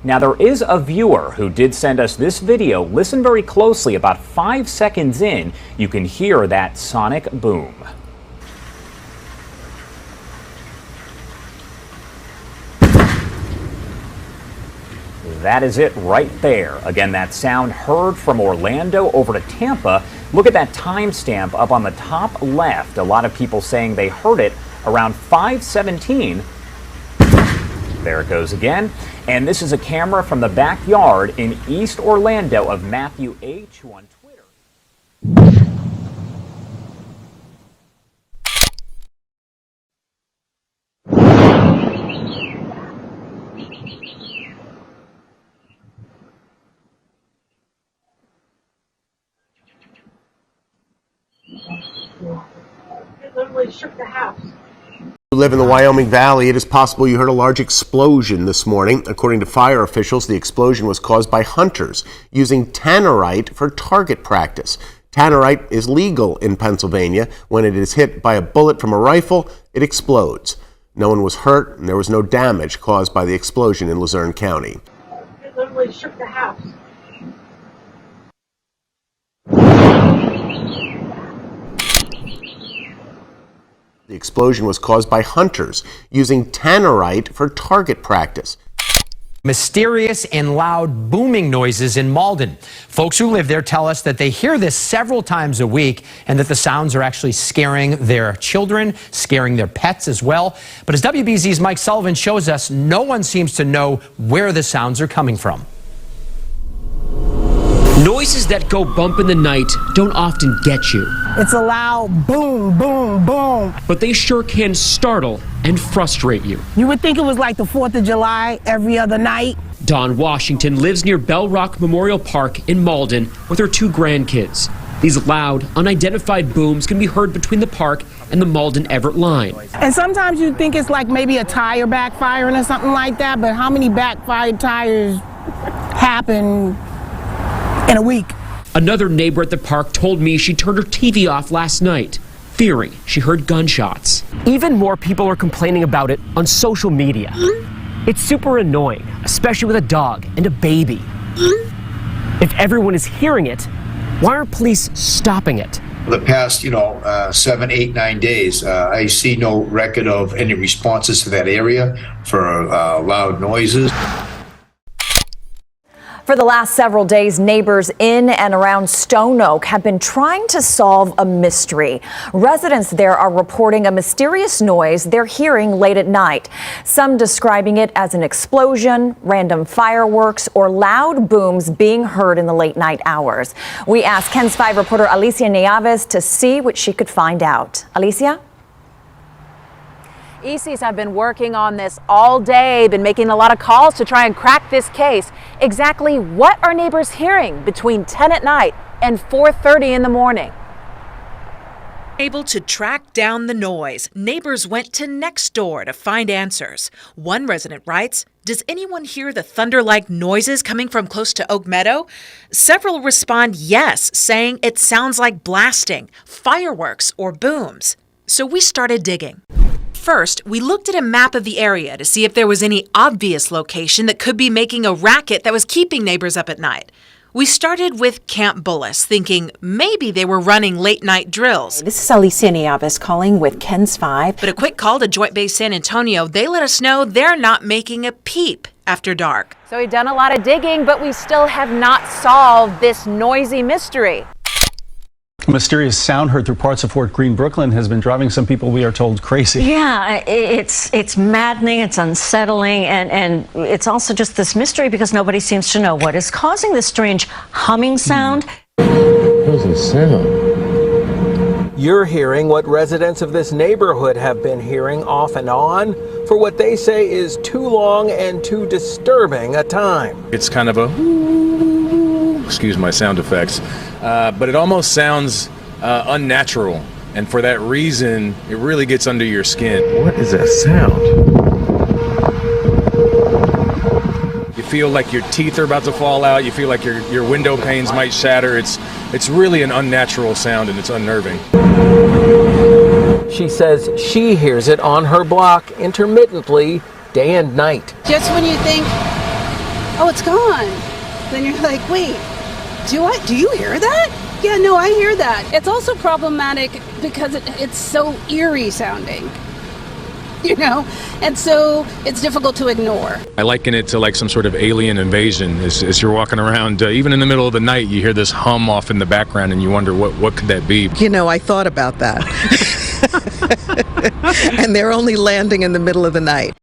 Now, there is a viewer who did send us this video. Listen very closely. About 5 seconds in, you can hear that sonic boom. That is it right there. Again, that sound heard from Orlando over to Tampa. Look at that timestamp up on the top left. A lot of people saying they heard it around 5:17. There it goes again. And this is a camera from the backyard in East Orlando of Matthew H., who on Twitter. It literally shook the house. You live in the Wyoming Valley, it is possible you heard a large explosion this morning. According to fire officials, the explosion was caused by hunters using tannerite for target practice. Tannerite is legal in Pennsylvania. When it is hit by a bullet from a rifle, it explodes. No one was hurt, and there was no damage caused by the explosion in Luzerne County. It literally shook the house. The explosion was caused by hunters using tannerite for target practice. Mysterious and loud booming noises in Malden. Folks who live there tell us that they hear this several times a week and that the sounds are actually scaring their children, scaring their pets as well. But as WBZ's Mike Sullivan shows us, no one seems to know where the sounds are coming from. Noises that go bump in the night don't often get you. It's a loud boom, boom, boom. But they sure can startle and frustrate you. You would think it was like the 4th of July every other night. Dawn Washington lives near Bell Rock Memorial Park in Malden with her 2 grandkids. These loud, unidentified booms can be heard between the park and the Malden-Everett line. And sometimes you think it's like maybe a tire backfiring or something like that, but how many backfired tires happen in a week? Another neighbor at the park told me she turned her TV off last night, fearing she heard gunshots. Even more people are complaining about it on social media. It's super annoying, especially with a dog and a baby. If everyone is hearing it, why aren't police stopping it? The past, 7, 8, 9 days, I see no record of any responses to that area for loud noises. For the last several days, neighbors in and around Stone Oak have been trying to solve a mystery. Residents there are reporting a mysterious noise they're hearing late at night. Some describing it as an explosion, random fireworks, or loud booms being heard in the late night hours. We asked KENS 5 reporter Alicia Nieves to see what she could find out. Alicia? ECs have been working on this all day, been making a lot of calls to try and crack this case. Exactly what are neighbors hearing between 10 at night and 4:30 in the morning? Able to track down the noise, neighbors went to next door to find answers. One resident writes, "Does anyone hear the thunder-like noises coming from close to Oak Meadow?" Several respond yes, saying it sounds like blasting, fireworks, or booms. So we started digging. First, we looked at a map of the area to see if there was any obvious location that could be making a racket that was keeping neighbors up at night. We started with Camp Bullis, thinking maybe they were running late-night drills. This is Alicia Nieves calling with KENS 5. But a quick call to Joint Base San Antonio, they let us know they're not making a peep after dark. So we've done a lot of digging, but we still have not solved this noisy mystery. A mysterious sound heard through parts of Fort Greene, Brooklyn has been driving some people, we are told, crazy. Yeah, it's maddening, it's unsettling, and it's also just this mystery because nobody seems to know what is causing this strange humming sound. What does it sound? You're hearing what residents of this neighborhood have been hearing off and on for what they say is too long and too disturbing a time. It's kind of a, excuse my sound effects, but it almost sounds unnatural, and for that reason it really gets under your skin. What is that sound? You feel like your teeth are about to fall out, you feel like your window panes might shatter. It's really an unnatural sound, and it's unnerving. She says she hears it on her block intermittently, day and night. Just when you think oh, it's gone. Then you're like, wait, do you hear that? Yeah, no, I hear that. It's also problematic because it's so eerie sounding, you know, and so it's difficult to ignore. I liken it to like some sort of alien invasion. As you're walking around, even in the middle of the night, you hear this hum off in the background and you wonder what could that be? You know, I thought about that. And they're only landing in the middle of the night.